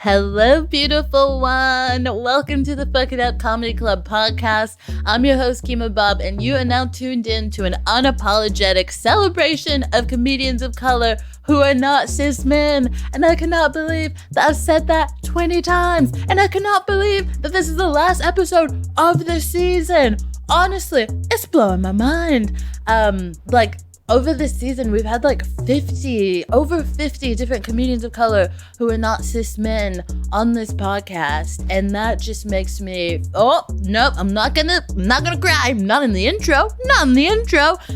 Hello, beautiful one. Welcome to the Fuck It Up Comedy Club podcast. I'm your host, Kima Bob, and you are now tuned in to an unapologetic celebration of comedians of color who are not cis men. And I cannot believe that I've said that 20 times. And I cannot believe that this is the last episode of the season. Honestly, it's blowing my mind. Over this season, we've had over 50 different comedians of color who are not cis men on this podcast. And that just makes me, I'm not gonna cry. I'm not in the intro.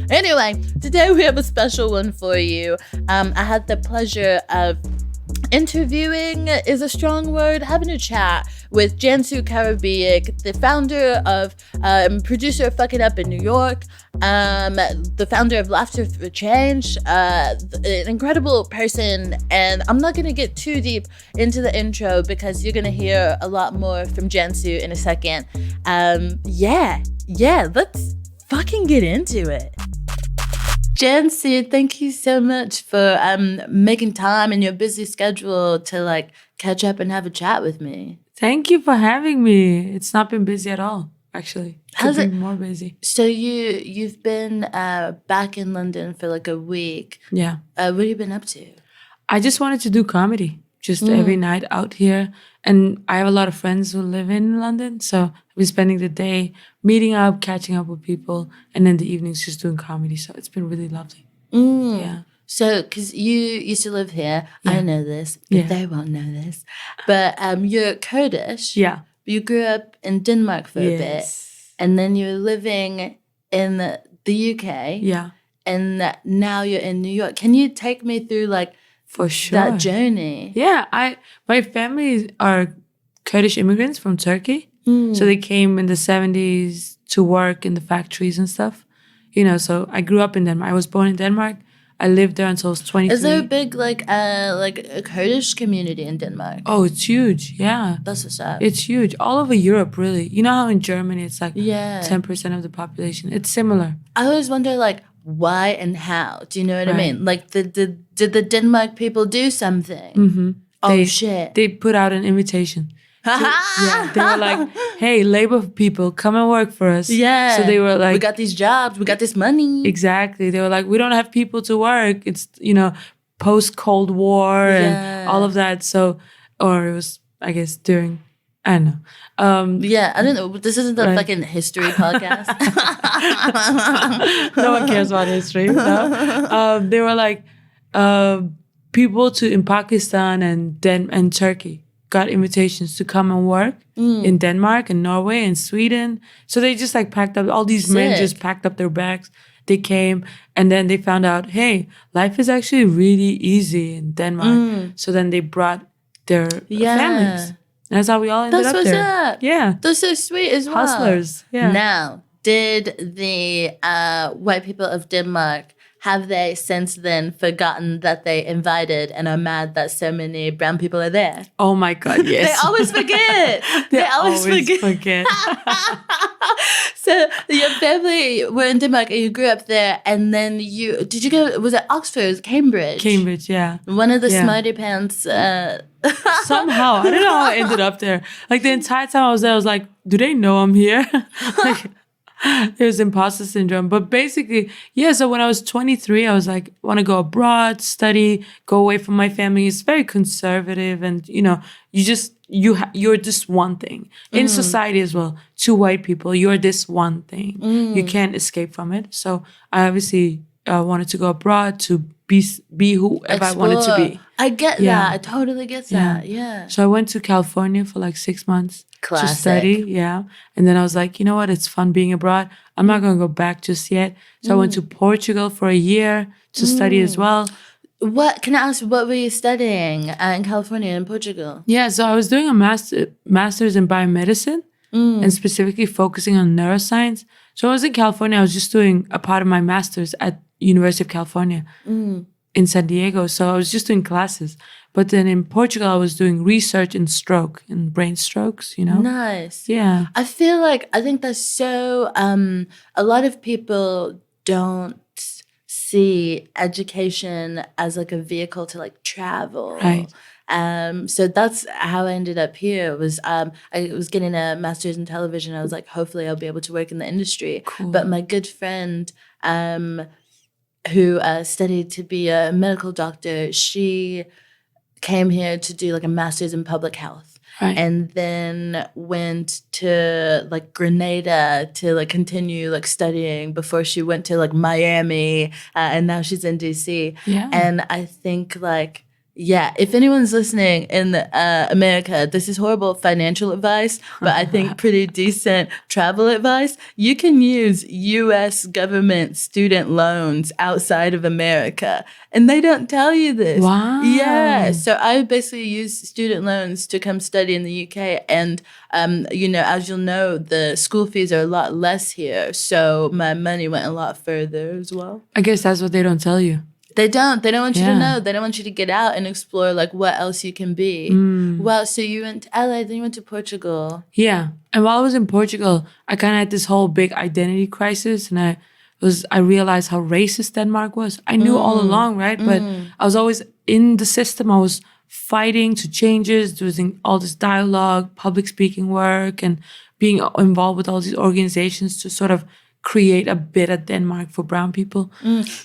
Anyway, today we have a special one for you. I had the pleasure of interviewing is a strong word, having a chat with Cansu Karabiyik, the founder of, producer of Fuck It Up in New York, the founder of Laughter for Change, an incredible person. And I'm not going to get too deep into the intro because you're going to hear a lot more from Cansu in a second. Let's fucking get into it. Cansu, thank you so much for making time in your busy schedule to catch up and have a chat with me. Thank you for having me. It's not been busy at all, actually. How's it? More busy. So you've been back in London for a week. Yeah. What have you been up to? I just wanted to do comedy just every night out here. And I have a lot of friends who live in London. So I've been spending the day meeting up, catching up with people, and then the evenings just doing comedy. So it's been really lovely. Yeah. So, because you used to live here, I know this, but they won't know this. But you're Kurdish. Yeah. You grew up in Denmark for a bit. And then you're living in the UK. Yeah. And now you're in New York. Can you take me through for sure that journey? Yeah. My family are Kurdish immigrants from Turkey. So they came in the 70s to work in the factories and stuff. So I grew up in Denmark. I was born in Denmark. I lived there until I was 23. Is there a big a Kurdish community in Denmark? Oh, it's huge. Yeah. That's what's up. It's huge. All over Europe, really. You know how in Germany it's 10% of the population. It's similar. I always wonder why and how. Do you know what I mean? Did the Denmark people do something? Mm-hmm. Shit. They put out an invitation. They were like, hey, labor people, come and work for us. Yeah. So they were like, we got these jobs, we got this money. Exactly. They were like, we don't have people to work. It's, post-Cold War and all of that. So, or it was, I guess, during, I don't know. I don't know. This isn't a fucking history podcast. No one cares about history. No. They were like, people in Pakistan and Turkey got invitations to come and work in Denmark and Norway and Sweden. So they just packed up, all these men just packed up their bags. They came and then they found out, hey, life is actually really easy in Denmark. So then they brought their families. That's how we all ended up there. That's what's up. Yeah. That's so sweet as well. Hustlers. Yeah. Now, did the white people of Denmark, have they since then forgotten that they invited and are mad that so many brown people are there? Oh my God, yes. They always forget. They always forget. So your family were in Denmark and you grew up there, and then did you go, was it Oxford, Cambridge? Cambridge, yeah. One of the smarty pants. Somehow, I don't know how I ended up there. The entire time I was there, I was like, do they know I'm here? It was imposter syndrome. But basically, so when I was 23, I was like, I want to go abroad, study, go away from my family. It's very conservative. And, you're this one thing. In society as well, two white people, you're this one thing. You can't escape from it. So I obviously wanted to go abroad to be whoever I wanted to be. I get that. I totally get that. Yeah. So I went to California for 6 months. Classic. To study, and then I was like, you know what, it's fun being abroad. I'm not going to go back just yet. So I went to Portugal for a year to study as well. What, can I ask, what were you studying in California and Portugal? Yeah, so I was doing a master's in biomedicine and specifically focusing on neuroscience. So I was in California, I was just doing a part of my master's at University of California in San Diego. So I was just doing classes. But then in Portugal, I was doing research in stroke, in brain strokes, Nice. Yeah. I think that's so, a lot of people don't see education as like a vehicle to like travel. Right. So that's how I ended up here. I was getting a master's in television. I was like, hopefully I'll be able to work in the industry. Cool. But my good friend, who studied to be a medical doctor, she came here to do like a master's in public health. Right. And then went to like Grenada to like continue like studying before she went to like Miami, and now she's in DC. Yeah. And I think like, yeah, if anyone's listening in America, this is horrible financial advice, but I think pretty decent travel advice. You can use U.S. government student loans outside of America, and they don't tell you this. Wow. Yeah. So I basically used student loans to come study in the UK, and as you'll know, the school fees are a lot less here, so my money went a lot further as well. I guess that's what they don't tell you. They don't want you to know. They don't want you to get out and explore like what else you can be. Well, so you went to LA, then you went to Portugal. Yeah. And while I was in Portugal, I kind of had this whole big identity crisis, and I realized how racist Denmark was. I knew all along, right? But I was always in the system. I was fighting to changes, doing all this dialogue, public speaking work, and being involved with all these organizations to sort of create a bit of Denmark for brown people.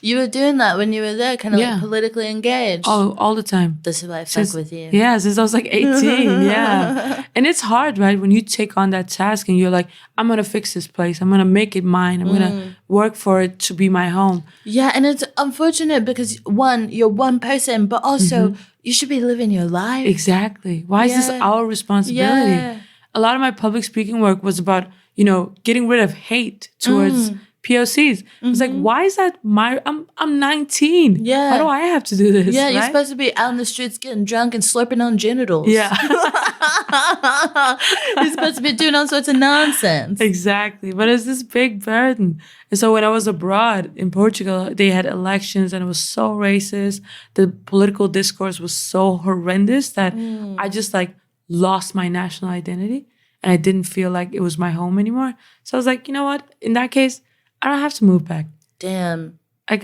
You were doing that when you were there, kind of like politically engaged. Oh, all the time. This is why I fuck with you. Yeah, since I was like 18, yeah. And it's hard, right? When you take on that task and you're like, I'm going to fix this place. I'm going to make it mine. I'm going to work for it to be my home. Yeah, and it's unfortunate because one, you're one person, but also you should be living your life. Exactly. Why is this our responsibility? Yeah. A lot of my public speaking work was about, getting rid of hate towards POCs. It's like, why is that I'm 19. Yeah. Why do I have to do this? Yeah, right? you're supposed to be out in the streets getting drunk and slurping on genitals. Yeah. You're supposed to be doing all sorts of nonsense. Exactly. But it's this big burden. And so when I was abroad in Portugal, they had elections and it was so racist. The political discourse was so horrendous that I just like lost my national identity. And I didn't feel like it was my home anymore. So I was like, you know what? In that case, I don't have to move back. Damn. Like,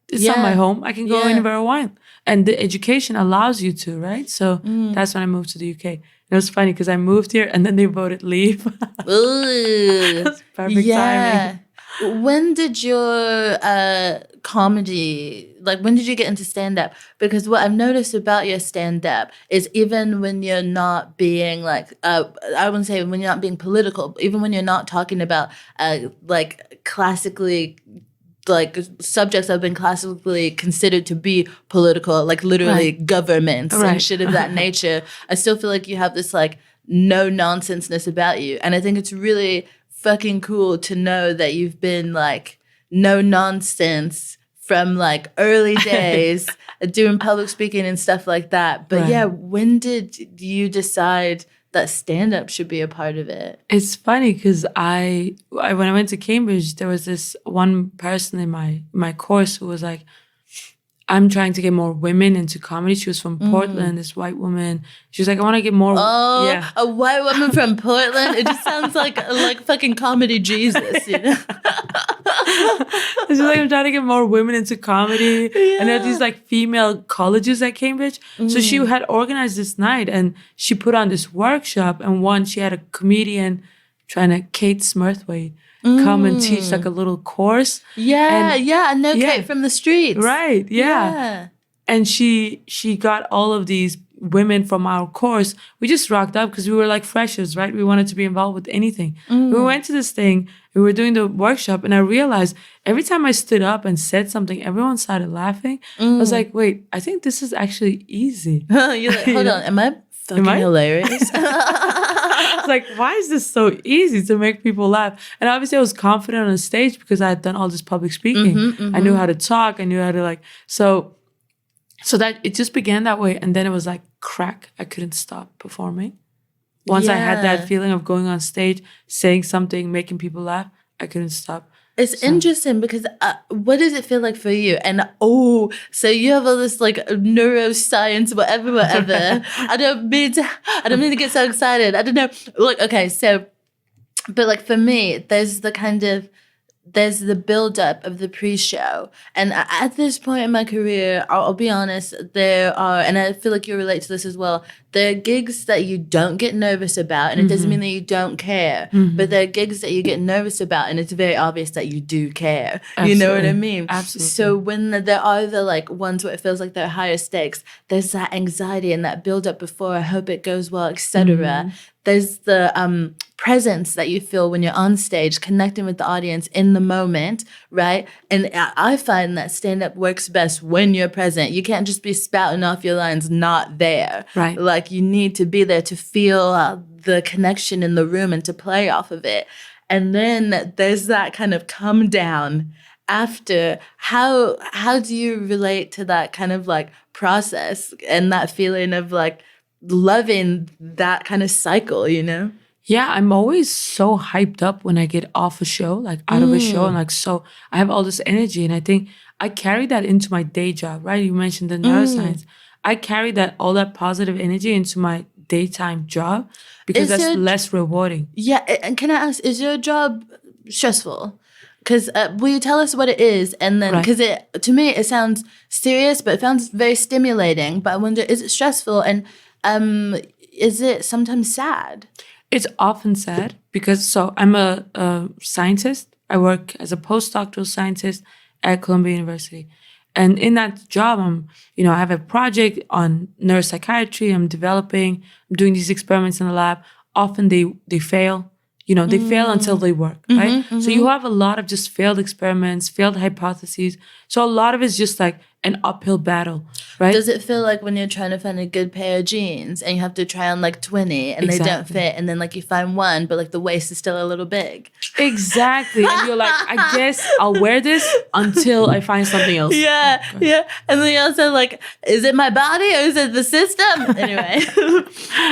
it's not my home. I can go anywhere I want. And the education allows you to, right? So that's when I moved to the UK. And it was funny because I moved here and then they voted leave. Ooh. That's perfect timing. When did your comedy, like when did you get into stand-up? Because what I've noticed about your stand-up is even when you're not being like, I wouldn't say when you're not being political, even when you're not talking about like classically, like subjects that have been classically considered to be political, like literally governments and shit of that nature, I still feel like you have this like no nonsenseness about you. And I think it's really fucking cool to know that you've been like no nonsense from like early days doing public speaking and stuff like that. But when did you decide that stand-up should be a part of it? It's funny because I when I went to Cambridge, there was this one person in my course who was like, I'm trying to get more women into comedy. She was from Portland, this white woman. She was like, I want to get more. Oh, a white woman from Portland? It just sounds like fucking comedy Jesus, you know? She's like, I'm trying to get more women into comedy. Yeah. And there are these like female colleges at Cambridge. So she had organized this night and she put on this workshop. And she had a comedian Kate Smurthwaite, come and teach like a little course. I know Kate from the streets. Right, yeah. And she got all of these women from our course. We just rocked up because we were like freshers, right? We wanted to be involved with anything. We went to this thing, we were doing the workshop, and I realized every time I stood up and said something, everyone started laughing. I was like, wait, I think this is actually easy. You're like, hold on, am I fucking hilarious? It's like, why is this so easy to make people laugh? And obviously I was confident on stage because I had done all this public speaking. I knew how to talk. I knew how to like, so that it just began that way. And then it was like crack. I couldn't stop performing. Once I had that feeling of going on stage, saying something, making people laugh, I couldn't stop. It's interesting because what does it feel like for you? And so you have all this like neuroscience, whatever. I don't mean to get so excited. I don't know. Like, okay, so, but like for me, there's the kind of there's the build-up of the pre-show. And at this point in my career, I'll be honest, there are, and I feel like you relate to this as well, there are gigs that you don't get nervous about, and it doesn't mean that you don't care, but there are gigs that you get nervous about, and it's very obvious that you do care. Absolutely. You know what I mean? Absolutely. So when there are the like ones where it feels like they're higher stakes, there's that anxiety and that build-up before, I hope it goes well, etc. There's the presence that you feel when you're on stage, connecting with the audience in the moment, right? And I find that stand-up works best when you're present. You can't just be spouting off your lines not there. Right. Like, you need to be there to feel the connection in the room and to play off of it. And then there's that kind of come down after. How do you relate to that kind of like process and that feeling of like loving that kind of cycle, you know? Yeah, I'm always so hyped up when I get off a show, like out of a show, and like so I have all this energy, and I think I carry that into my day job, right? You mentioned the neuroscience. I carry all that positive energy into my daytime job because that's less rewarding. Yeah, and can I ask, is your job stressful? Because will you tell us what it is? And then, because to me, it sounds serious, but it sounds very stimulating. But I wonder, is it stressful? And is it sometimes sad? It's often sad because, I'm a scientist. I work as a postdoctoral scientist at Columbia University. And in that job, I have a project on neuropsychiatry. I'm doing these experiments in the lab. Often they fail. They fail until they work, right? So you have a lot of just failed experiments, failed hypotheses. So a lot of it's just like an uphill battle, right? Does it feel like when you're trying to find a good pair of jeans and you have to try on like 20 and they don't fit, and then like you find one, but like the waist is still a little big? Exactly. And you're like, I guess I'll wear this until I find something else. Yeah. And then you also like, is it my body or is it the system? Anyway.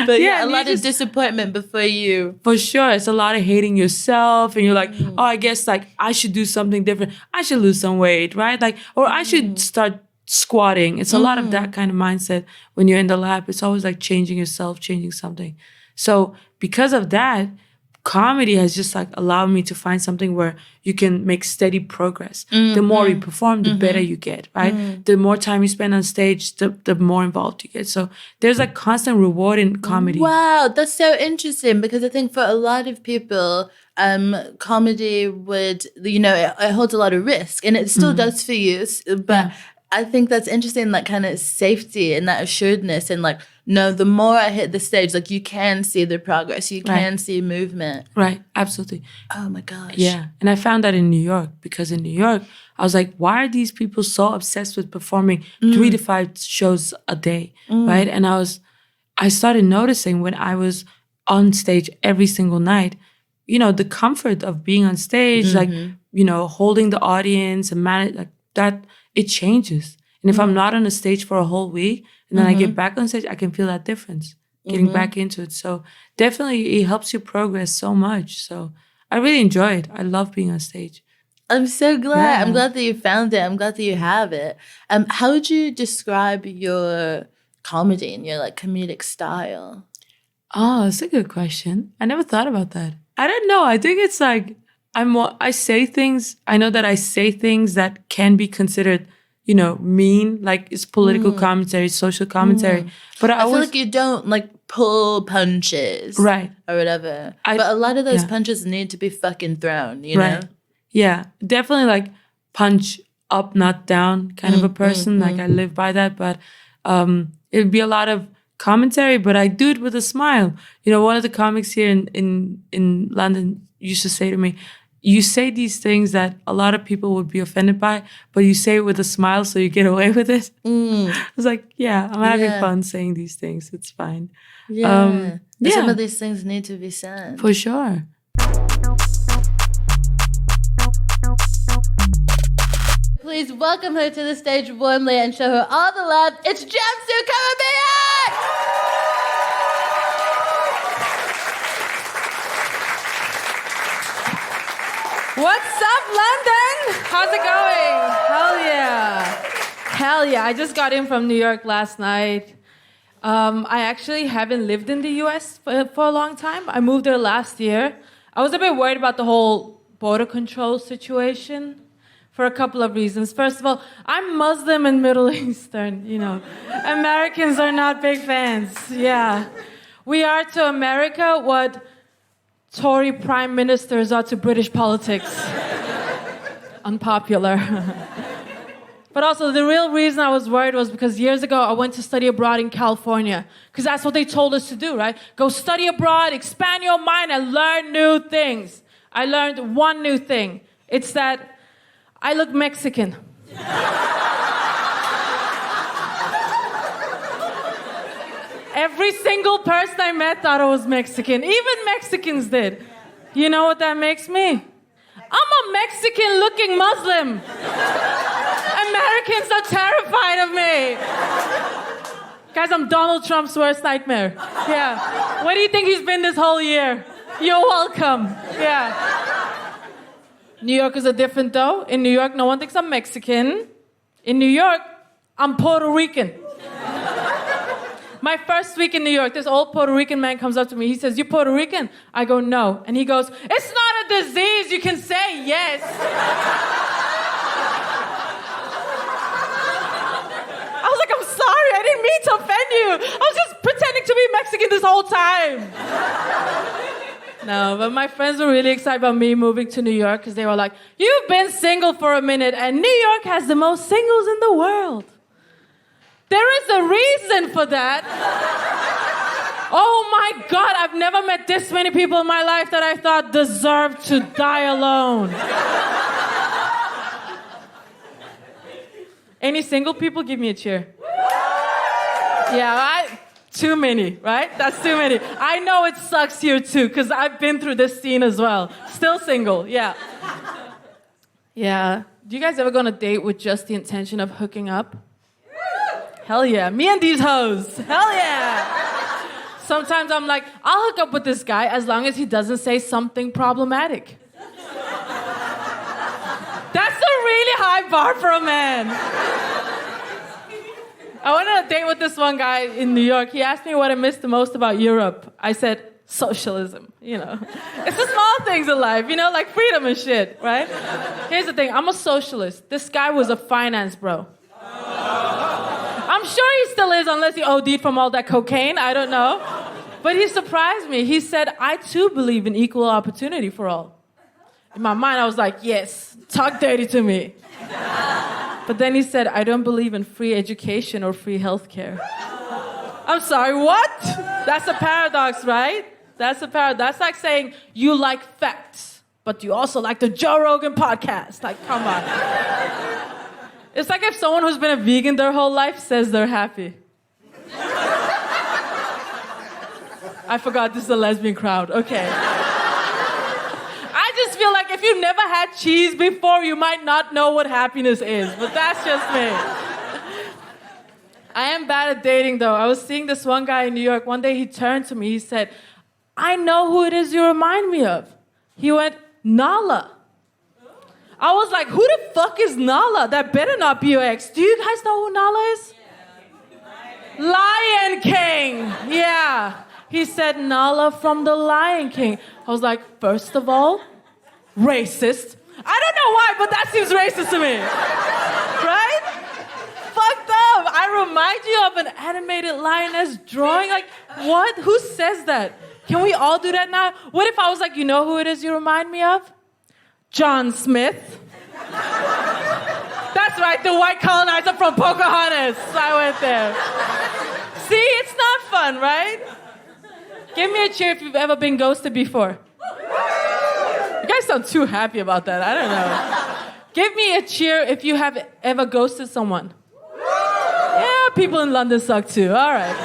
But a lot of disappointment before you. For sure. It's a lot of hating yourself, and you're like, oh, I guess like I should do something different. I should lose some weight, right? Like, or I should start squatting. It's a lot of that kind of mindset when you're in the lab. It's always like changing yourself, changing something. So because of that, comedy has just like allowed me to find something where you can make steady progress. The more you perform, the better you get, right? The more time you spend on stage, the more involved you get. So there's like constant reward in comedy. Wow, that's so interesting, because I think for a lot of people, comedy would, it holds a lot of risk, and it still does for you, but I think that's interesting, that kind of safety and that assuredness, and like, no, the more I hit the stage, like you can see the progress, you can see movement. Right, absolutely. Oh my gosh. Yeah, and I found that in New York, because in New York, I was like, why are these people so obsessed with performing 3 to 5 shows a day, right? And I started noticing when I was on stage every single night, the comfort of being on stage, like, holding the audience and manage like that, it changes. And if I'm not on a stage for a whole week and then I get back on stage, I can feel that difference, getting back into it. So definitely it helps you progress so much. So I really enjoy it. I love being on stage. I'm so glad. I'm glad that you found it. I'm glad that you have it. How would you describe your comedy and your like comedic style? Oh, that's a good question. I never thought about that. I don't know. I think it's like I say things. I know that I say things that can be considered, mean, like it's political commentary, social commentary. But I feel like you don't like pull punches, right, or whatever. But a lot of those punches need to be fucking thrown, you know? Yeah, definitely like punch up, not down kind of a person. Like I live by that. But it'd be a lot of commentary, but I do it with a smile. One of the comics here in London used to say to me, you say these things that a lot of people would be offended by, but you say it with a smile so you get away with it. I was like, yeah, I'm having fun saying these things. It's fine. Yeah. Some of these things need to be said. For sure. Please welcome her to the stage warmly and show her all the love. It's Cansu, Karabiyik! What's up, London? How's it going? Hell yeah. Hell yeah. I just got in from New York last night. I actually haven't lived in the US for a long time. I moved there last year. I was a bit worried about the whole border control situation for a couple of reasons. First of all, I'm Muslim and Middle Eastern, Americans are not big fans. Yeah. We are to America what Tory prime ministers are to British politics. Unpopular. But also, the real reason I was worried was because years ago, I went to study abroad in California. Because that's what they told us to do, right? Go study abroad, expand your mind, and learn new things. I learned one new thing. It's that I look Mexican. Every single person I met thought I was Mexican. Even Mexicans did. You know what that makes me? I'm a Mexican-looking Muslim. Americans are terrified of me. Guys, I'm Donald Trump's worst nightmare. Yeah. Where do you think he's been this whole year? You're welcome. Yeah. New York is a different though. In New York, no one thinks I'm Mexican. In New York, I'm Puerto Rican. My first week in New York, this old Puerto Rican man comes up to me. He says, "You Puerto Rican?" I go, "No." And he goes, "It's not a disease. You can say yes." I was like, "I'm sorry. I didn't mean to offend you. I was just pretending to be Mexican this whole time." No, but my friends were really excited about me moving to New York because they were like, "You've been single for a minute, and New York has the most singles in the world." There is a reason for that. Oh my God, I've never met this many people in my life that I thought deserved to die alone. Any single people? Give me a cheer. Yeah, too many, right? That's too many. I know it sucks here too, because I've been through this scene as well. Still single, yeah. Yeah. Do you guys ever go on a date with just the intention of hooking up? Hell yeah. Me and these hoes. Hell yeah. Sometimes I'm like, I'll hook up with this guy as long as he doesn't say something problematic. That's a really high bar for a man. I went on a date with this one guy in New York. He asked me what I missed the most about Europe. I said, socialism, It's the small things in life, like freedom and shit, right? Here's the thing, I'm a socialist. This guy was a finance bro. I'm sure he still is unless he OD'd from all that cocaine, I don't know. But he surprised me. He said, "I too believe in equal opportunity for all." In my mind, I was like, yes, talk dirty to me. But then he said, "I don't believe in free education or free healthcare." I'm sorry, what? That's a paradox, right? That's a paradox. That's like saying you like facts, but you also like the Joe Rogan podcast. Like, come on. It's like if someone who's been a vegan their whole life says they're happy. I forgot this is a lesbian crowd. Okay. I just feel like if you've never had cheese before, you might not know what happiness is. But that's just me. I am bad at dating, though. I was seeing this one guy in New York. One day he turned to me. He said, "I know who it is you remind me of." He went, "Nala." I was like, who the fuck is Nala? That better not be your ex. Do you guys know who Nala is? Yeah. Lion King. Yeah. He said, "Nala from the Lion King." I was like, first of all, racist. I don't know why, but that seems racist to me. Right? Fucked up. I remind you of an animated lioness drawing. Like, what? Who says that? Can we all do that now? What if I was like, you know who it is you remind me of? John Smith. That's right, the white colonizer from Pocahontas. I went there. See, it's not fun, right? Give me a cheer if you've ever been ghosted before. You guys sound too happy about that. I don't know. Give me a cheer if you have ever ghosted someone. Yeah, people in London suck too. All right.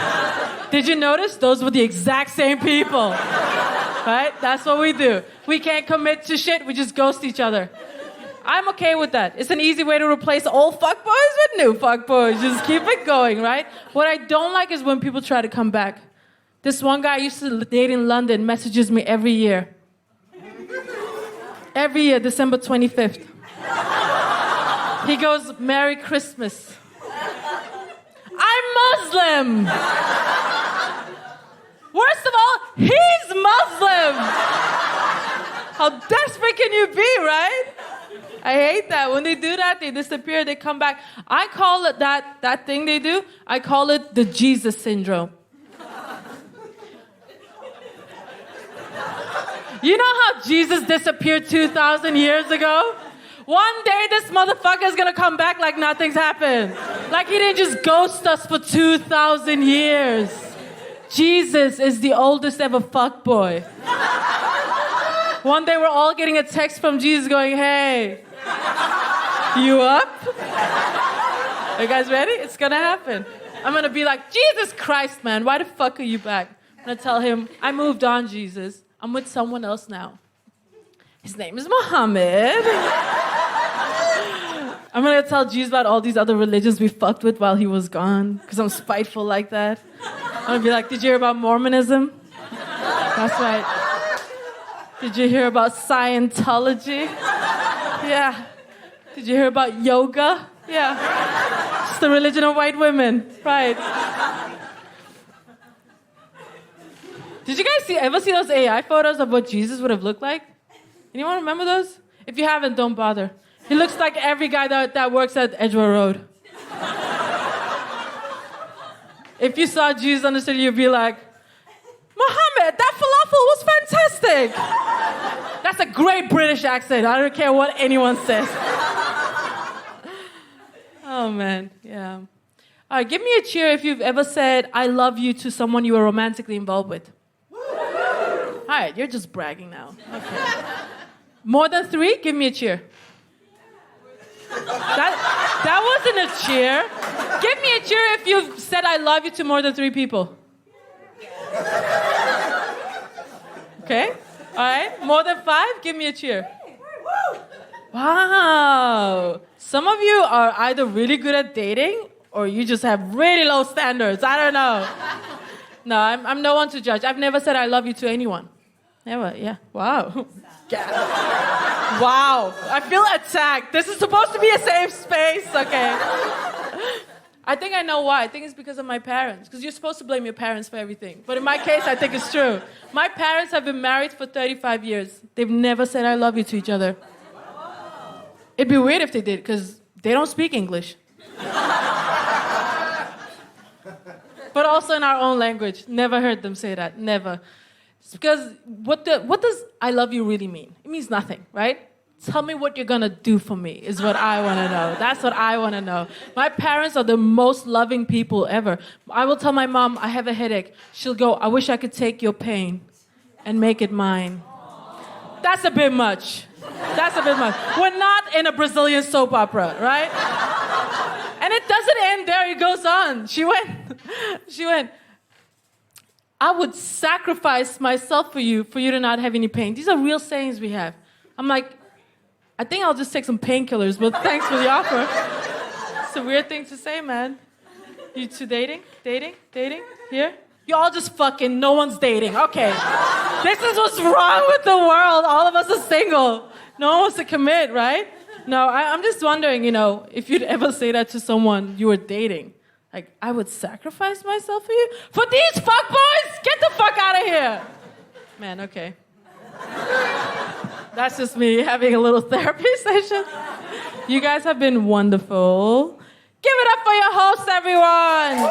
Did you notice? Those were the exact same people. Right? That's what we do. We can't commit to shit. We just ghost each other. I'm okay with that. It's an easy way to replace old fuckboys with new fuckboys. Just keep it going, right? What I don't like is when people try to come back. This one guy I used to date in London messages me every year. Every year, December 25th. He goes, "Merry Christmas." I'm Muslim. Worst of all, he's Muslim. How desperate can you be, right? I hate that. When they do that, they disappear, they come back. I call it that thing they do, I call it the Jesus syndrome. You know how Jesus disappeared 2,000 years ago? One day this motherfucker's gonna come back like nothing's happened. Like he didn't just ghost us for 2,000 years. Jesus is the oldest ever fuckboy. One day we're all getting a text from Jesus going, hey, you up? Are you guys ready? It's gonna happen. I'm gonna be like, Jesus Christ, man, why the fuck are you back? I'm gonna tell him, I moved on, Jesus. I'm with someone else now. His name is Muhammad. I'm gonna tell Jesus about all these other religions we fucked with while he was gone, because I'm spiteful like that. I'm gonna be like, did you hear about Mormonism? That's right. Did you hear about Scientology? Yeah. Did you hear about yoga? Yeah. It's the religion of white women. Right. Did you guys ever see those AI photos of what Jesus would have looked like? Anyone remember those? If you haven't, don't bother. He looks like every guy that works at Edgeware Road. If you saw Jesus on the street, you'd be like, Muhammad, that falafel was fantastic. That's a great British accent. I don't care what anyone says. Oh, man, yeah. All right, give me a cheer if you've ever said, I love you to someone you were romantically involved with. All right, you're just bragging now. Okay. More than 3? Give me a cheer. That wasn't a cheer. Give me a cheer if you've said I love you to more than 3 people. Okay, all right. More than 5? Give me a cheer. Wow. Some of you are either really good at dating or you just have really low standards. I don't know. No, I'm no one to judge. I've never said I love you to anyone. Never, yeah. Wow. Yeah. Wow. I feel attacked. This is supposed to be a safe space. Okay. I think I know why. I think it's because of my parents. Because you're supposed to blame your parents for everything. But in my case, I think it's true. My parents have been married for 35 years. They've never said I love you to each other. It'd be weird if they did, because they don't speak English. But also in our own language. Never heard them say that. Never. It's because what does I love you really mean? It means nothing, right? Tell me what you're gonna do for me is what I wanna know. That's what I wanna know. My parents are the most loving people ever. I will tell my mom, I have a headache. She'll go, I wish I could take your pain and make it mine. That's a bit much. That's a bit much. We're not in a Brazilian soap opera, right? And it doesn't end there, it goes on. She went, I would sacrifice myself for you to not have any pain. These are real sayings we have. I'm like, I think I'll just take some painkillers, but thanks for the offer. It's a weird thing to say, man. You two dating? Here? You all just fucking, no one's dating. Okay. This is what's wrong with the world. All of us are single. No one wants to commit, right? No, I'm just wondering, if you'd ever say that to someone you were dating. Like, I would sacrifice myself for you? For these fuckboys? Get the fuck out of here. Man, okay. That's just me having a little therapy session. You guys have been wonderful. Give it up for your hosts, everyone.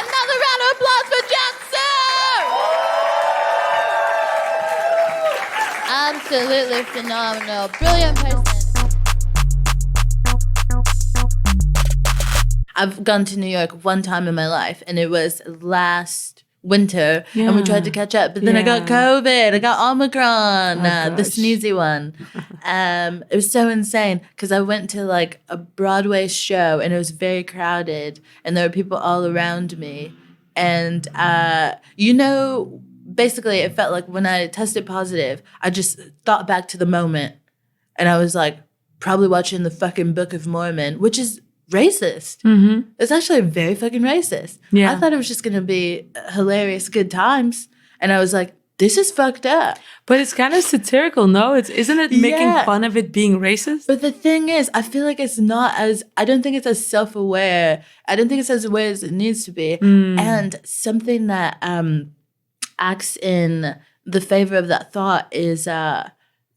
Another round of applause for Cansu! Absolutely phenomenal. Brilliant person. I've gone to New York one time in my life, and it was last winter, and we tried to catch up, but then I got COVID. I got Omicron, the sneezy one. It was so insane because I went to like a Broadway show, and it was very crowded, and there were people all around me. And, basically it felt like when I tested positive, I just thought back to the moment, and I was like, probably watching the fucking Book of Mormon, which is racist. Mm-hmm. It's actually very fucking racist. Yeah. I thought it was just going to be hilarious, good times. And I was like, this is fucked up. But it's kind of satirical, no? Isn't it making fun of it being racist? But the thing is, I feel like I don't think it's as self-aware. I don't think it's as aware as it needs to be. And something that acts in the favor of that thought is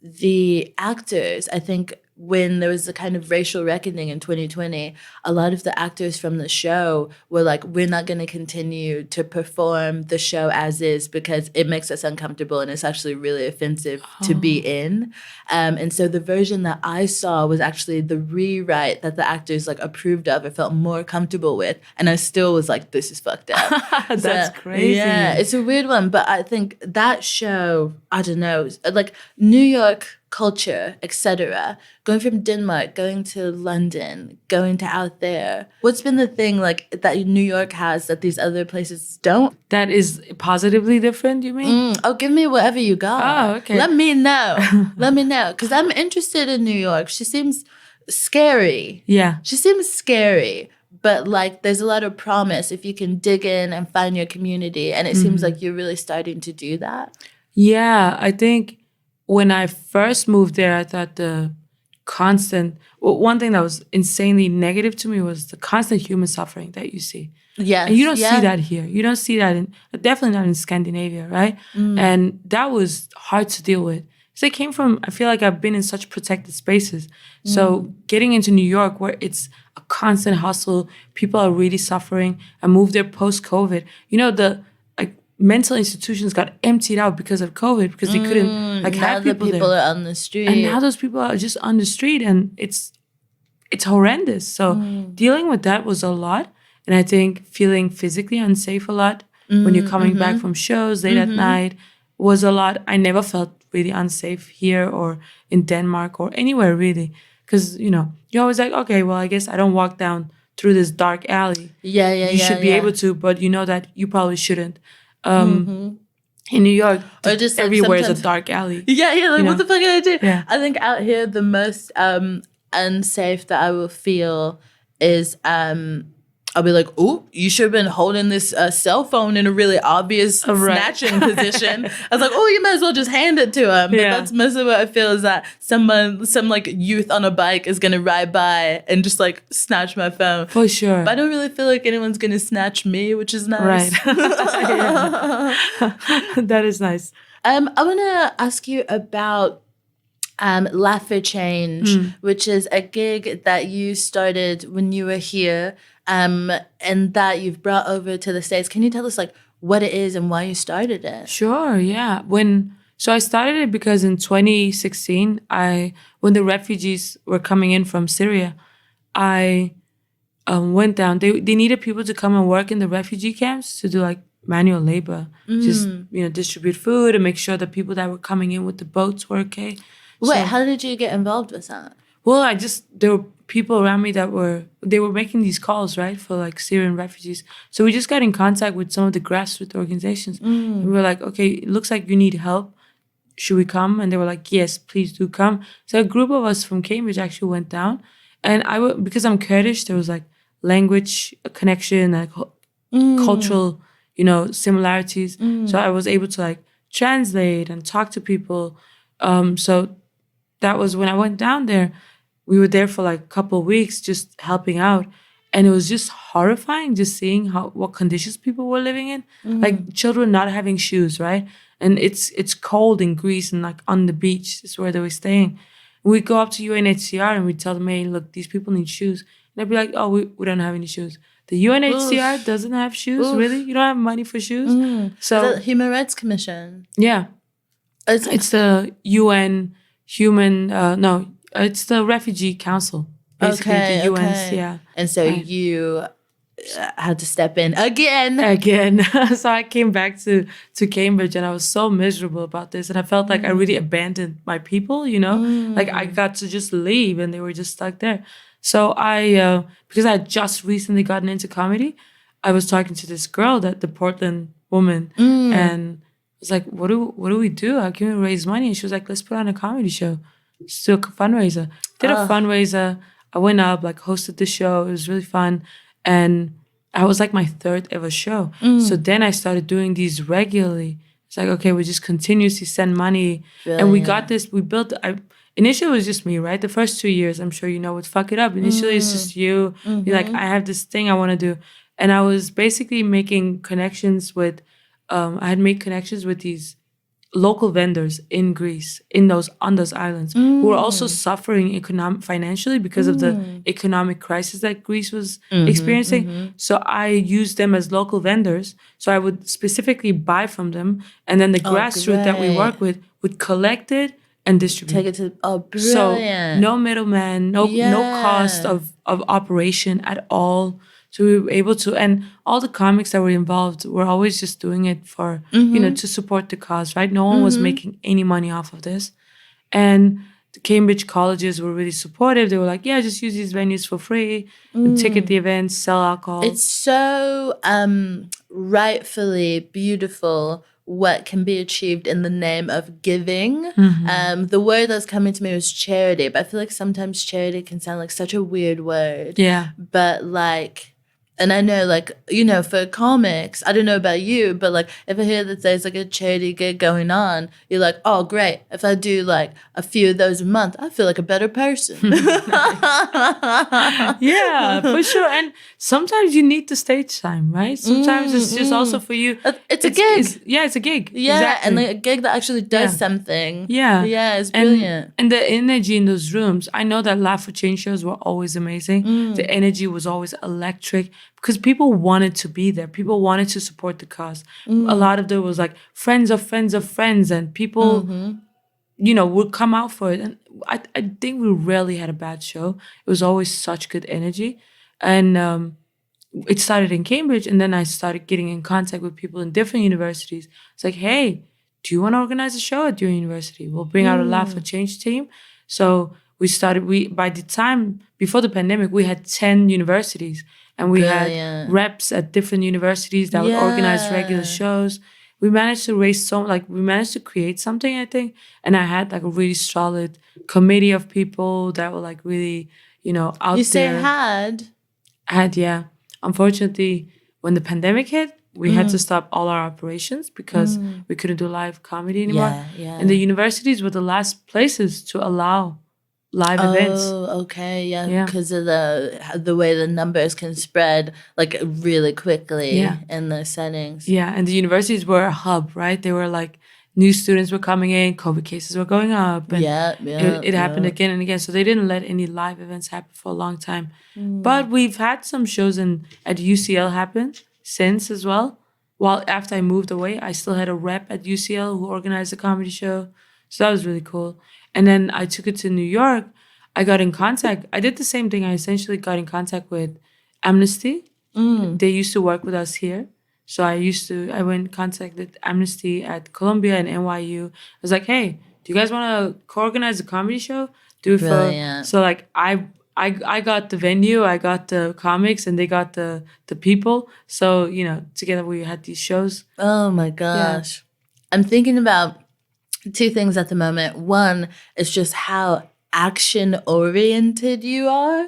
the actors. I think when there was a kind of racial reckoning in 2020, a lot of the actors from the show were like, we're not going to continue to perform the show as is because it makes us uncomfortable and it's actually really offensive to be in. And so the version that I saw was actually the rewrite that the actors like approved of or felt more comfortable with. And I still was like, this is fucked up. That's crazy. Yeah, it's a weird one. But I think that show, I don't know, like New York culture, etc., going from Denmark, going to London, going to out there. What's been the thing like that New York has that these other places don't? That is positively different, you mean? Oh, give me whatever you got. Oh, okay. Let me know. Let me know. Because I'm interested in New York. She seems scary. Yeah. She seems scary. But like there's a lot of promise if you can dig in and find your community. And it seems like you're really starting to do that. Yeah, I think when I first moved there, I thought one thing that was insanely negative to me was the constant human suffering that you see. Yes. And you don't see that here. You don't see that definitely not in Scandinavia, right? And that was hard to deal with. So I feel like I've been in such protected spaces. So getting into New York where it's a constant hustle, people are really suffering. I moved there post-COVID. You know, the mental institutions got emptied out because of COVID because they couldn't have people there. Now the people are on the street. And now those people are just on the street and it's horrendous. So dealing with that was a lot. And I think feeling physically unsafe a lot when you're coming back from shows late at night was a lot. I never felt really unsafe here or in Denmark or anywhere really. Because, you know, you're always like, okay, well, I guess I don't walk down through this dark alley. You should be able to, but you know that you probably shouldn't. In New York, or just like everywhere is a dark alley. Like what the fuck can I do? Yeah. I think out here the most unsafe that I will feel is I'll be like, oh, you should have been holding this cell phone in a really obvious snatching position. I was like, oh, you might as well just hand it to him. But that's mostly what I feel is that some like youth on a bike is going to ride by and just like snatch my phone. For sure. But I don't really feel like anyone's going to snatch me, which is nice. Right. That is nice. I want to ask you about Laugh for Change, which is a gig that you started when you were here. And that you've brought over to the States. Can you tell us like what it is and why you started it? Sure, yeah. So I started it because in 2016, when the refugees were coming in from Syria, I went down. They needed people to come and work in the refugee camps to do like manual labor, just distribute food and make sure that people that were coming in with the boats were okay. Wait, how did you get involved with that? Well, there were people around me that were making these calls, right, for like Syrian refugees. So we just got in contact with some of the grassroots organizations. And we were like, okay, it looks like you need help. Should we come? And they were like, yes, please do come. So a group of us from Cambridge actually went down. And because I'm Kurdish, there was like language connection, like cultural, similarities. So I was able to like translate and talk to people. So that was when I went down there. We were there for like a couple of weeks just helping out. And it was just horrifying just seeing what conditions people were living in. Like children not having shoes, right? And it's cold in Greece and like on the beach is where they were staying. We'd go up to UNHCR and we'd tell them, hey, look, these people need shoes. And they'd be like, oh, we don't have any shoes. The UNHCR doesn't have shoes? Really? You don't have money for shoes? So the Human Rights Commission. Yeah. It's the UN it's the Refugee Council, basically, the UN's, yeah. And so you had to step in again. So I came back to Cambridge and I was so miserable about this. And I felt like I really abandoned my people, Like I got to just leave and they were just stuck there. So because I had just recently gotten into comedy, I was talking to this girl, the Portland woman, and I was like, what do we do? How can we raise money? And she was like, let's put on a comedy show. Still a fundraiser. Did a fundraiser. I went up, like hosted the show. It was really fun. And I was like my third ever show. So then I started doing these regularly. It's like, okay, we just continuously send money. And we got this, initially it was just me, right? The first 2 years, I'm sure you know, with Fuck It Up. Initially it's just you. You're like, I have this thing I want to do. And I was basically making connections with, I had made connections with these local vendors in Greece, on those islands, who were also suffering financially because of the economic crisis that Greece was experiencing. So I used them as local vendors. So I would specifically buy from them, and then the grassroots that we work with would collect it and distribute. Take it to brilliant. So no middleman, no cost of operation at all. So we were able to, and all the comics that were involved were always just doing it for, to support the cause, right? No one was making any money off of this. And the Cambridge colleges were really supportive. They were like, yeah, just use these venues for free, ticket the events, sell alcohol. It's so rightfully beautiful what can be achieved in the name of giving. The word that's coming to me was charity, but I feel like sometimes charity can sound like such a weird word. Yeah. But like, and I know, like, for comics, I don't know about you, but like, if I hear that there's like a charity gig going on, you're like, oh, great. If I do like a few of those a month, I feel like a better person. Yeah, for sure. And sometimes you need the stage time, right? Sometimes it's just also for you. It's a gig. It's a gig. Yeah, exactly. and like a gig that actually does something. Yeah. Yeah, it's brilliant. And the energy in those rooms, I know that Laugh for Change shows were always amazing. The energy was always electric because people wanted to be there. People wanted to support the cause. A lot of them was like friends of friends of friends, and people, would come out for it. And I think we rarely had a bad show. It was always such good energy. And it started in Cambridge, and then I started getting in contact with people in different universities. It's like, hey, do you want to organize a show at your university? We'll bring out a Laugh for Change team. So by the time, before the pandemic, we had 10 universities. And we had reps at different universities that would organize regular shows. We managed to we managed to create something, I think. And I had like a really solid committee of people that were like really, out there. You say had? Had, yeah. Unfortunately, when the pandemic hit, we had to stop all our operations because we couldn't do live comedy anymore. And the universities were the last places to allow live events. Oh, okay, yeah, because of the way the numbers can spread like really quickly in the settings. Yeah, and the universities were a hub, right? They were like new students were coming in, COVID cases were going up, and it happened again and again. So they didn't let any live events happen for a long time. But we've had some shows at UCL happen since as well. While after I moved away, I still had a rep at UCL who organized a comedy show. So that was really cool. And then I took it to New York. I got in contact. I did the same thing. I essentially got in contact with Amnesty. They used to work with us here. So I went in contact with Amnesty at Columbia and NYU. I was like, hey, do you guys want to co-organize a comedy show? Do it for... So like I got the venue, I got the comics, and they got the people. So, together we had these shows. Oh my gosh. Yeah. I'm thinking about two things at the moment. One is just how action oriented you are.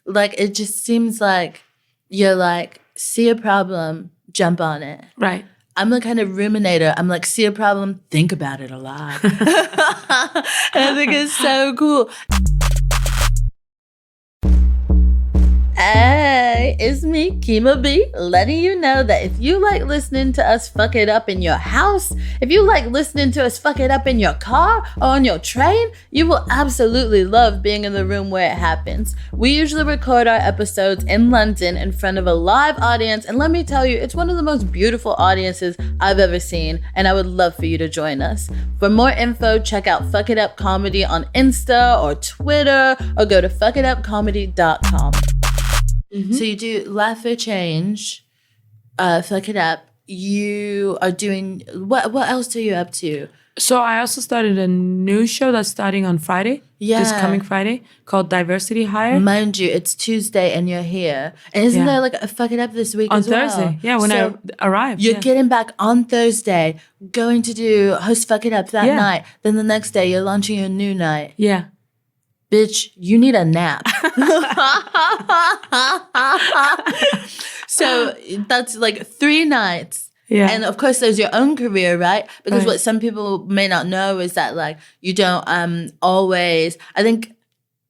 Like, it just seems like you're like, see a problem, jump on it. Right. I'm the kind of ruminator. I'm like, see a problem, think about it a lot. And I think it's so cool. Hey, it's me, Kima B, letting you know that if you like listening to us fuck it up in your house, if you like listening to us fuck it up in your car or on your train, you will absolutely love being in the room where it happens. We usually record our episodes in London in front of a live audience, and let me tell you, it's one of the most beautiful audiences I've ever seen, and I would love for you to join us. For more info, check out Fuck It Up Comedy on Insta or Twitter, or go to fuckitupcomedy.com. So you do Laugh for Change, Fuck It Up. You are doing, what else are you up to? So I also started a new show that's starting on Friday. This coming Friday, called Diversity Hire. Mind you, it's Tuesday and you're here. And isn't there like a Fuck It Up this week on as well? Thursday, when I arrive. You're getting back on Thursday, going to do host Fuck It Up that night. Then the next day, you're launching your new night. Yeah. Bitch, you need a nap. So that's like 3 nights. Yeah. And of course, there's your own career, right? Because Right. what some people may not know is that like you don't always. I think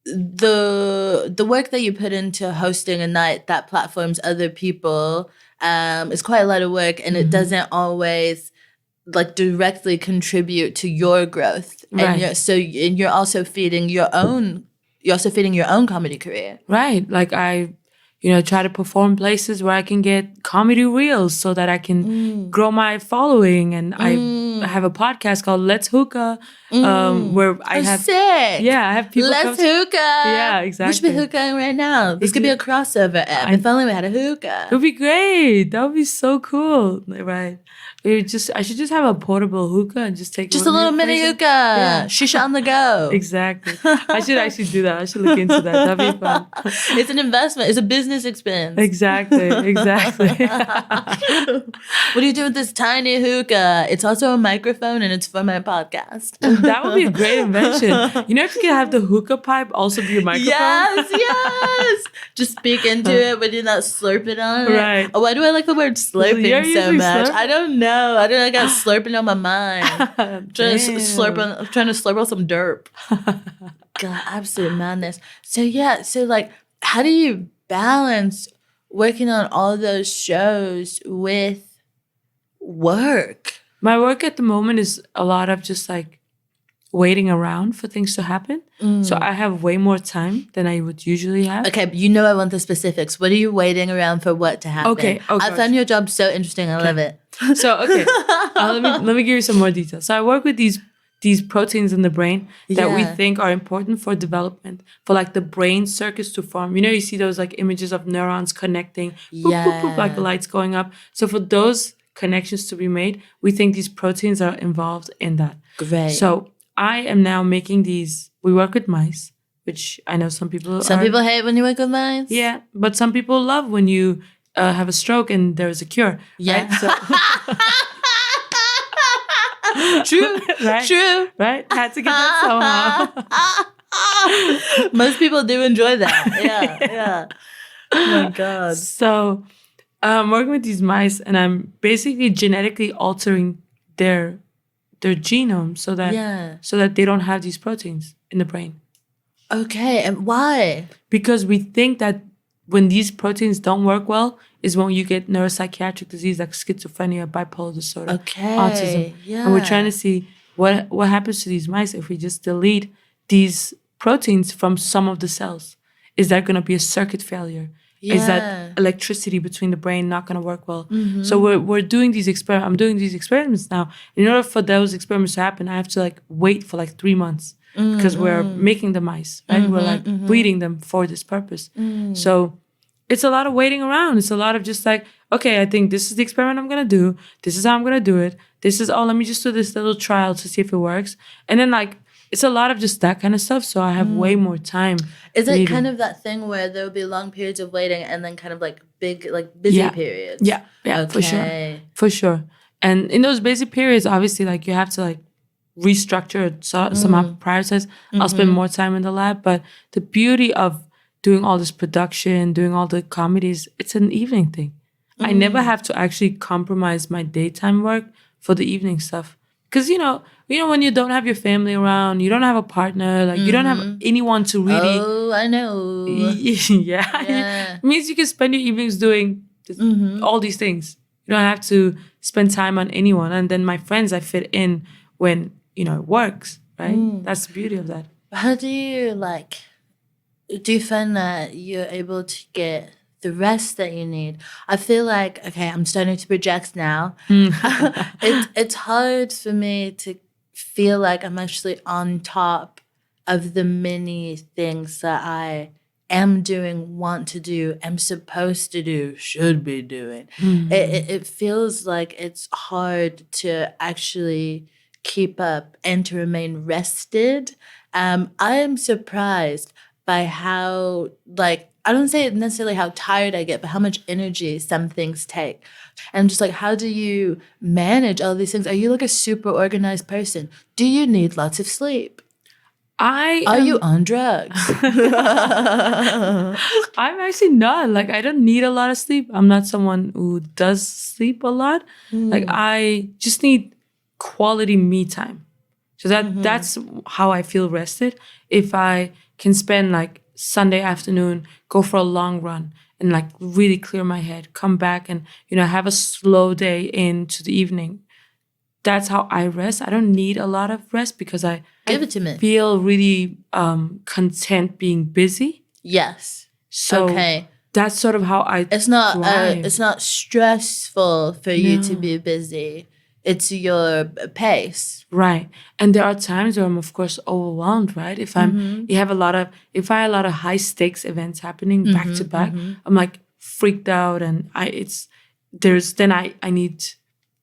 the work that you put into hosting a night that platforms other people is quite a lot of work, and it doesn't always like directly contribute to your growth. Right. And you're also feeding your own. You're also feeding your own comedy career. Right. Like I, try to perform places where I can get comedy reels so that I can grow my following. And I have a podcast called Let's Hookah, where I have sick. Yeah, I have people. Let's hookah. Yeah, We exactly. should be hookahing right now. This could be a crossover app. If only we had a hookah. It would be great. That would be so cool. Right. I should just have a portable hookah and just take Just a little mini hookah. Yeah. Shisha on the go. Exactly. I should actually do that. I should look into that. That'd be fun. It's an investment. It's a business expense. Exactly. What do you do with this tiny hookah? It's also a microphone and it's for my podcast. That would be a great invention. If you can have the hookah pipe also be a microphone. Yes. Just speak into it, but you're not slurping on it. Right. Oh, why do I like the word slurping You're so usually much? slurping. I don't know. I got slurping on my mind. I'm trying to slurp on some derp. God, absolute madness. So like, how do you balance working on all those shows with work? My work at the moment is a lot of just like waiting around for things to happen. So I have way more time than I would usually have. Okay, but I want the specifics. What are you waiting around for what to happen? Okay. Oh, I gosh. found your job so interesting. I love it. So okay, let me give you some more details. So I work with these proteins in the brain that we Yeah. think are important for development, for like the brain circuits to form. You see those like images of neurons connecting, boop, boop, boop, like the lights going up. So for those connections to be made, we think these proteins are involved in that. Great. So I am now making these. We work with mice, which I know some people. Some people hate when you work with mice. Yeah, but some people love when you have a stroke and there's a cure. Yeah. Right? So, True. right? True. Right? Had to get that somehow. Most people do enjoy that. Yeah. Oh my God. So I'm working with these mice and I'm basically genetically altering their genome so that they don't have these proteins in the brain. Okay, and why? Because we think that when these proteins don't work well is when you get neuropsychiatric disease like schizophrenia, bipolar disorder, Okay. autism. Yeah. And we're trying to see what happens to these mice if we just delete these proteins from some of the cells. Is that going to be a circuit failure? Is Yeah. that electricity between the brain not going to work well? Mm-hmm. So we're doing these experiments. I'm doing these experiments now. In order for those experiments to happen, I have to like wait for like 3 months because we're making the mice, right? We're like breeding them for this purpose. So it's a lot of waiting around. It's a lot of just like, okay, I think this is the experiment I'm going to do. This is how I'm going to do it. This is, let me just do this little trial to see if it works. And then like, it's a lot of just that kind of stuff. So I have way more time. Is it reading. kind of that thing where there will be long periods of waiting and then kind of like big, like busy periods? Yeah, Okay. for sure. And in those busy periods, obviously, like you have to like restructure somehow, prioritize. I'll spend more time in the lab. But the beauty of doing all this production, doing all the comedies, it's an evening thing. I never have to actually compromise my daytime work for the evening stuff. Because, when you don't have your family around, you don't have a partner, like you don't have anyone to really... Oh, I know. Yeah. It means you can spend your evenings doing all these things. You don't have to spend time on anyone. And then my friends, I fit in when, it works, right? That's the beauty of that. How do you find that you're able to get the rest that you need? I feel like, okay, I'm starting to project now. It's hard for me to feel like I'm actually on top of the many things that I am doing, want to do, am supposed to do, should be doing. It feels like it's hard to actually keep up and to remain rested. I am surprised by how, I don't say necessarily how tired I get, but how much energy some things take. And just how do you manage all these things? Are you a super organized person? Do you need lots of sleep? Are you on drugs? I'm actually not. Like, I don't need a lot of sleep. I'm not someone who does sleep a lot. Like, I just need quality me time. So that's how I feel rested. If I can spend like Sunday afternoon, go for a long run and like really clear my head, come back and, have a slow day into the evening. That's how I rest. I don't need a lot of rest because I Give it to me. feel really content being busy. Yes. So okay. That's sort of how I It's not thrive. it's not stressful for you to be busy. It's your pace. Right. And there are times where I'm of course overwhelmed, right? If I have a lot of high stakes events happening back to back, I'm like freaked out and I need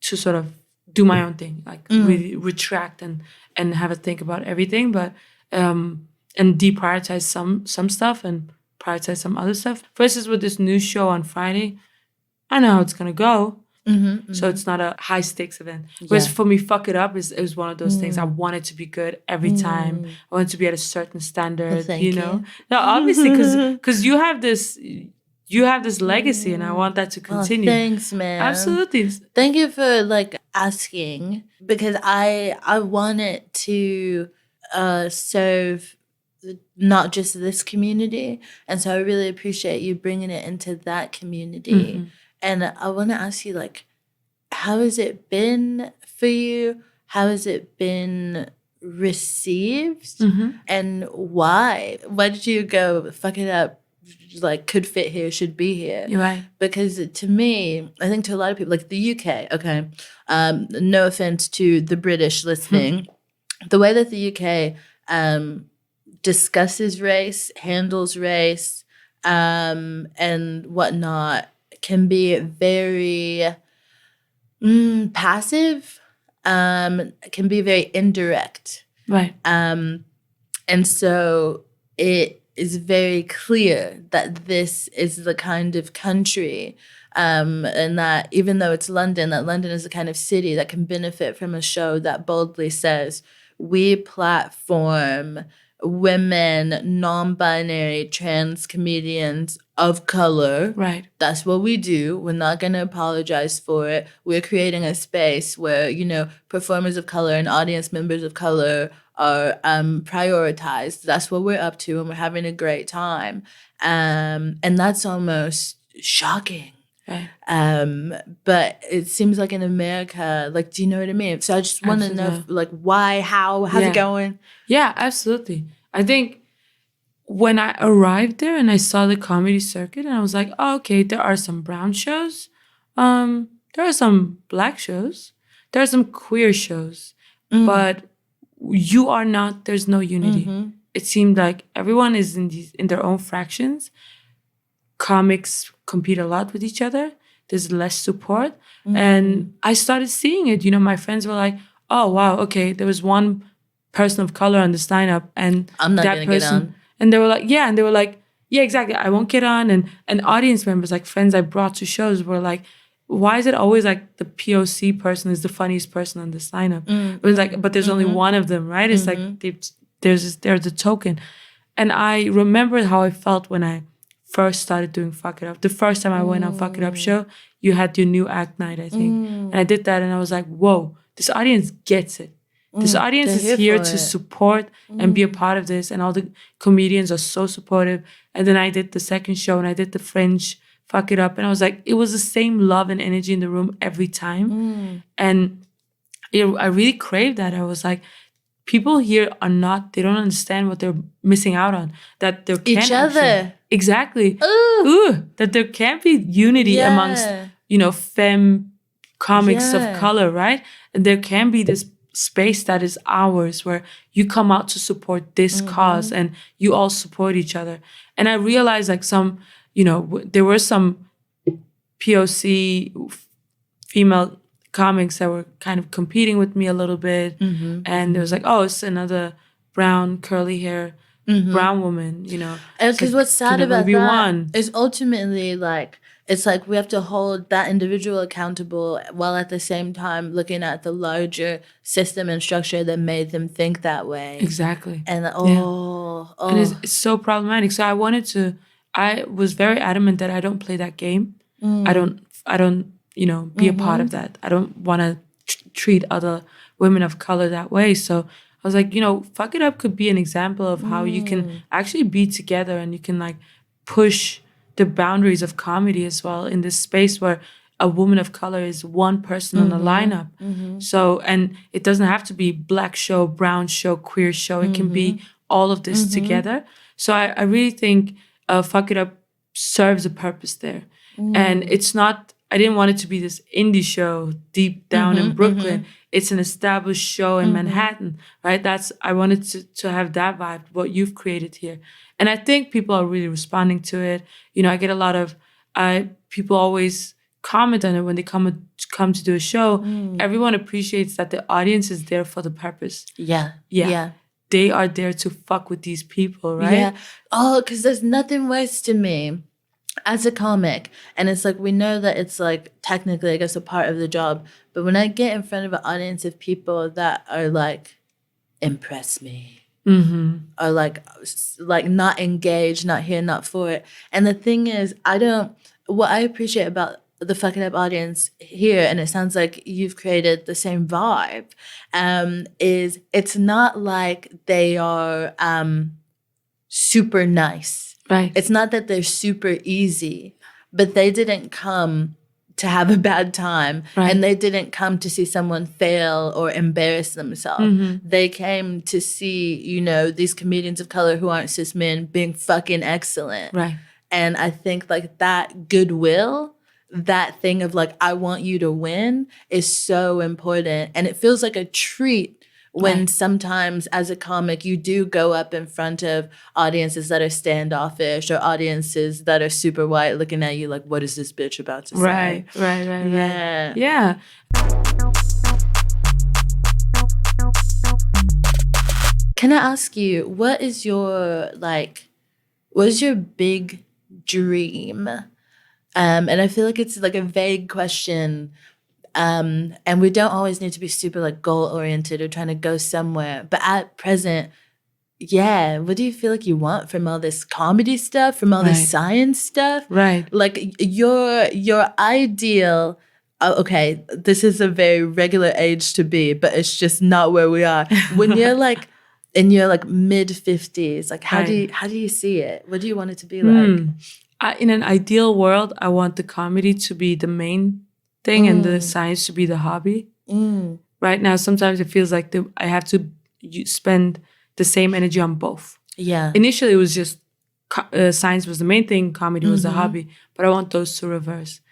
to sort of do my own thing, like really retract and have a think about everything, but and deprioritize some stuff and prioritize some other stuff. For instance, with this new show on Friday, I know how it's gonna go. So it's not a high stakes event. Whereas for me, fuck it up is one of those things. I want it to be good every time. I want it to be at a certain standard. Well, thank you. No, obviously, because you have this legacy, and I want that to continue. Thanks, man. Absolutely. Thank you for like asking, because I want it to serve not just this community, and so I really appreciate you bringing it into that community. And I want to ask you, like, how has it been for you? How has it been received? And why? Why did you go, fuck it up, like, could fit here, should be here? You're right. Because to me, I think to a lot of people, like the UK, okay, no offense to the British listening, the way that the UK discusses race, handles race, and whatnot, can be very passive, can be very indirect. Right. And so it is very clear that this is the kind of country, and that even though it's London, that London is the kind of city that can benefit from a show that boldly says, we platform women, non-binary, trans comedians of color. Right. That's what we do. We're not going to apologize for it. We're creating a space where, performers of color and audience members of color are prioritized. That's what we're up to, and we're having a great time. And that's almost shocking. Right. But it seems like in America, like, do you know what I mean? So I just want to know, like, why, how's it going? Yeah, absolutely. I think when I arrived there and I saw the comedy circuit, and I was like, oh, okay, there are some brown shows, there are some black shows, there are some queer shows, but there's no unity. It seemed like everyone is in their own fractions. Comics compete a lot with each other. There's less support. And I started seeing it. My friends were like, oh, wow, okay, there was one person of color on this lineup, and I'm not that gonna person, get on. and they were like, yeah, exactly, I won't get on. And audience members, like friends I brought to shows, were like, why is it always like the POC person is the funniest person on this lineup? It was like, but there's only one of them, right? It's like they're the token. And I remember how I felt when I first started doing Fuck It Up. The first time I went on Fuck It Up show, you had your new act night, I think. And I did that and I was like, whoa, this audience gets it. This audience is here to support and be a part of this. And all the comedians are so supportive. And then I did the second show and I did the French Fuck It Up. And I was like, it was the same love and energy in the room every time. And I really craved that. I was like, people here they don't understand what they're missing out on. That there can't Each other. Exactly. That there can't be unity amongst, femme comics of color, right? And there can be this space that is ours where you come out to support this cause and you all support each other. And I realized like there were some POC female comics that were kind of competing with me a little bit. And it was like, oh, it's another brown curly hair brown woman, Because what's sad about that one? is ultimately like it's like we have to hold that individual accountable while at the same time looking at the larger system and structure that made them think that way. Exactly. And And it's so problematic. So I was very adamant that I don't play that game. I don't, be a part of that. I don't want to treat other women of color that way. So I was like, Fuck It Up could be an example of how you can actually be together and you can like push the boundaries of comedy as well in this space where a woman of color is one person on the lineup. So, and it doesn't have to be black show, brown show, queer show. It can be all of this together. So I really think Fuck It Up serves a purpose there. And it's not, I didn't want it to be this indie show deep down in Brooklyn. It's an established show in Manhattan, right? I wanted to have that vibe, what you've created here. And I think people are really responding to it. I get a lot of, people always comment on it when they come to do a show. Everyone appreciates that the audience is there for the purpose. Yeah. They are there to fuck with these people, right? Yeah. Oh, because there's nothing worse to me as a comic, and it's like we know that it's like technically I guess a part of the job, but when I get in front of an audience of people that are like impress me, or like not engaged, not here, not for it. And the thing is, what I appreciate about the Fuck It Up audience here, and it sounds like you've created the same vibe, is it's not like they are super nice. Right. It's not that they're super easy, but they didn't come to have a bad time. Right. And they didn't come to see someone fail or embarrass themselves. They came to see, these comedians of color who aren't cis men being fucking excellent. Right. And I think like that goodwill, that thing of like, I want you to win is so important. And it feels like a treat when sometimes as a comic, you do go up in front of audiences that are standoffish or audiences that are super white looking at you like, what is this bitch about to say? Right. Yeah. Can I ask you, what is your big dream? And I feel like it's like a vague question. And we don't always need to be super like goal oriented or trying to go somewhere. But at present, what do you feel like you want from all this comedy stuff, from all this science stuff? Right. Like your ideal. Oh, okay, this is a very regular age to be, but it's just not where we are. When you're like in your like mid 50s, like how do you see it? What do you want it to be like? In an ideal world, I want the comedy to be the main thing and the science to be the hobby. Right now, sometimes it feels like I have to spend the same energy on both. Yeah. Initially, it was just science was the main thing, comedy was the hobby, but I want those to reverse.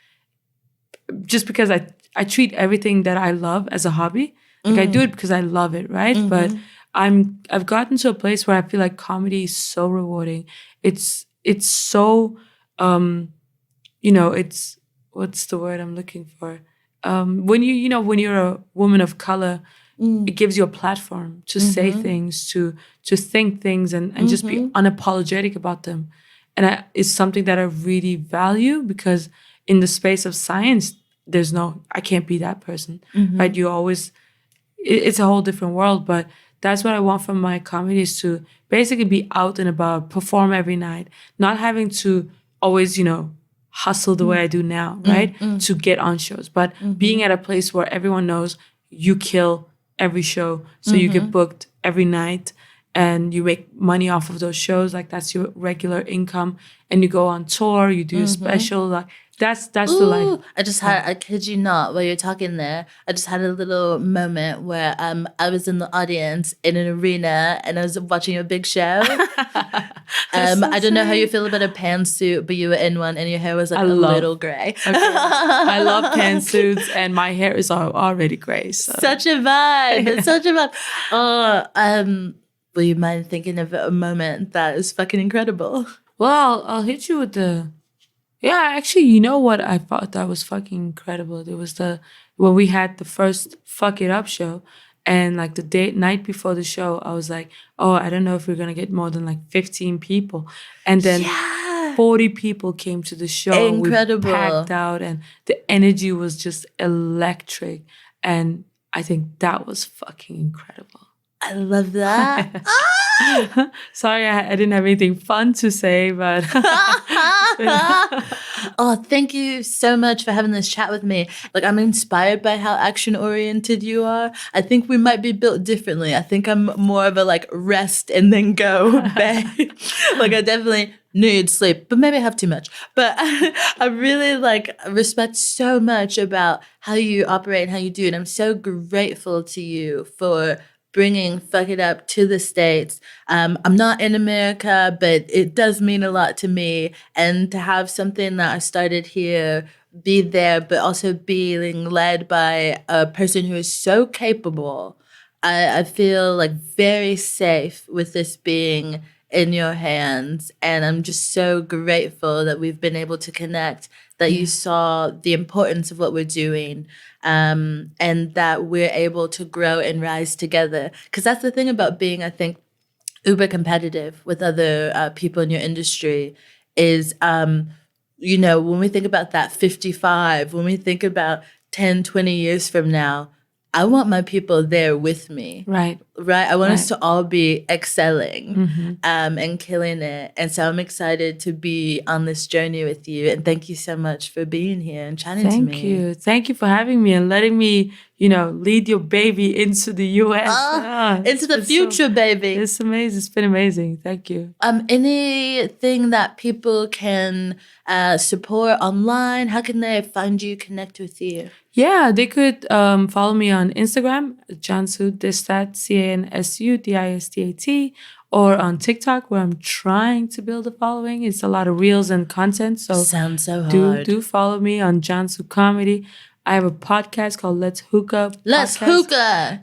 Just because I treat everything that I love as a hobby. Like I do it because I love it, right? But I've gotten to a place where I feel like comedy is so rewarding. It's so it's what's the word I'm looking for? When you're a woman of color, it gives you a platform to say things, to think things, and just be unapologetic about them. And it's something that I really value because in the space of science, I can't be that person, right? You always, it's a whole different world, but that's what I want from my comedy is to basically be out and about, perform every night, not having to always, hustle the way I do now, right? To get on shows, but being at a place where everyone knows you kill every show. So you get booked every night and you make money off of those shows. Like that's your regular income. And you go on tour, you do a special, like that's the life. I kid you not, while you're talking there, I just had a little moment where I was in the audience in an arena and I was watching a big show. I don't know how you feel about a pantsuit, but you were in one and your hair was like little gray. Okay. I love pantsuits and my hair is already gray. So. Such a vibe. It's such a vibe. Will you mind thinking of a moment that is fucking incredible? Well, I'll hit you with the... Yeah, actually, you know what I thought that was fucking incredible? It was when we had the first Fuck It Up show, and like the night before the show, I was like, oh, I don't know if we're gonna get more than like 15 people. And then 40 people came to the show. Incredible. We packed out and the energy was just electric. And I think that was fucking incredible. I love that. Sorry, I didn't have anything fun to say, but... Oh, thank you so much for having this chat with me. Like, I'm inspired by how action-oriented you are. I think we might be built differently. I think I'm more of a, like, rest and then go babe. Like, I definitely need sleep, but maybe I have too much. But I really, like, respect so much about how you operate and how you do it. I'm so grateful to you for bringing Fuck It Up to the States. I'm not in America, but it does mean a lot to me. And to have something that I started here be there, but also being led by a person who is so capable, I feel like very safe with this being in your hands. And I'm just so grateful that we've been able to connect, that you saw the importance of what we're doing, and that we're able to grow and rise together. Because that's the thing about being, I think, uber competitive with other people in your industry is, you know, when we think about that 55, when we think about 10, 20 years from now, I want my people there with me. Right. I want us to all be excelling and killing it. And so I'm excited to be on this journey with you. And thank you so much for being here and chatting to me. Thank you. Thank you for having me and letting me, you know, lead your baby into the US. Into the future, baby. It's amazing. It's been amazing. Thank you. Anything that people can support online? How can they find you, connect with you? Yeah, they could follow me on Instagram, Cansu Distat, CANSU or on TikTok, where I'm trying to build a following. It's a lot of reels and content. So sounds so hard. Do follow me on Cansu Comedy. I have a podcast called Let's Hookah.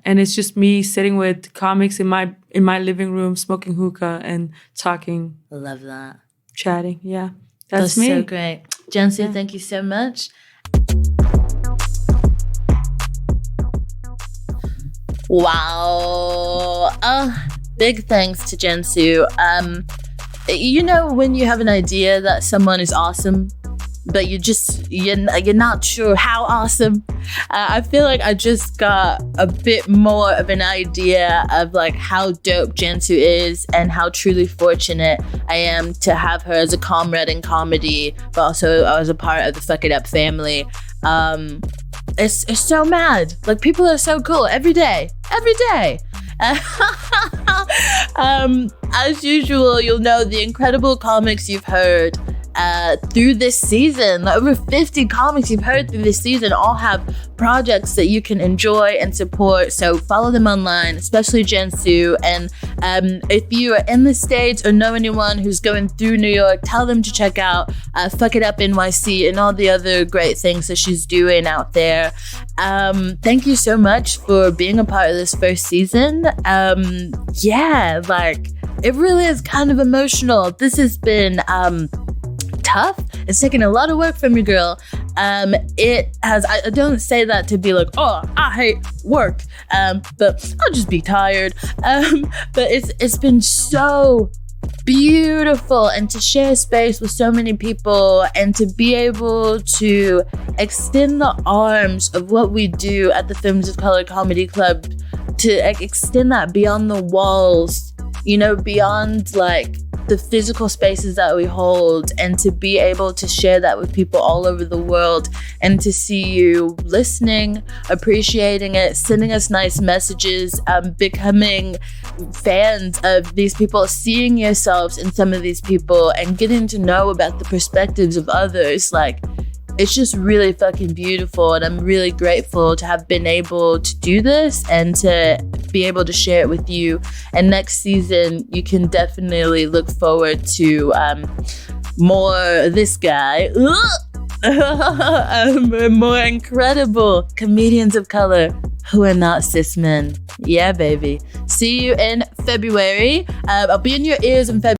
And it's just me sitting with comics in my living room, smoking hookah and talking. I love that. Chatting. Yeah. That's me. So great. Cansu, thank you so much. Wow. Big thanks to Cansu. You know when you have an idea that someone is awesome, but you're not sure how awesome? I feel like I just got a bit more of an idea of like how dope Cansu is and how truly fortunate I am to have her as a comrade in comedy, but also as a part of the Fuck It Up family. It's so mad. Like, people are so cool every day. As usual, you'll know the incredible comics you've heard through this season. Over 50 comics you've heard through this season all have projects that you can enjoy and support. So follow them online, especially Cansu. And if you are in the States or know anyone who's going through New York, tell them to check out Fuck It Up NYC and all the other great things that she's doing out there. Thank you so much for being a part of this first season. It really is kind of emotional. This has been tough. It's taken a lot of work from your girl. It has, I don't say that to be like, oh, I hate work, but I'll just be tired. But it's been so beautiful, and to share space with so many people and to be able to extend the arms of what we do at the Films of Color Comedy Club, to extend that beyond the walls, you know, beyond like the physical spaces that we hold, and to be able to share that with people all over the world, and to see you listening, appreciating it, sending us nice messages, becoming fans of these people, seeing yourselves in some of these people and getting to know about the perspectives of others. Like, it's just really fucking beautiful, and I'm really grateful to have been able to do this and to be able to share it with you. And next season, you can definitely look forward to more of this guy. More incredible comedians of color who are not cis men. Yeah, baby. See you in February. I'll be in your ears in February.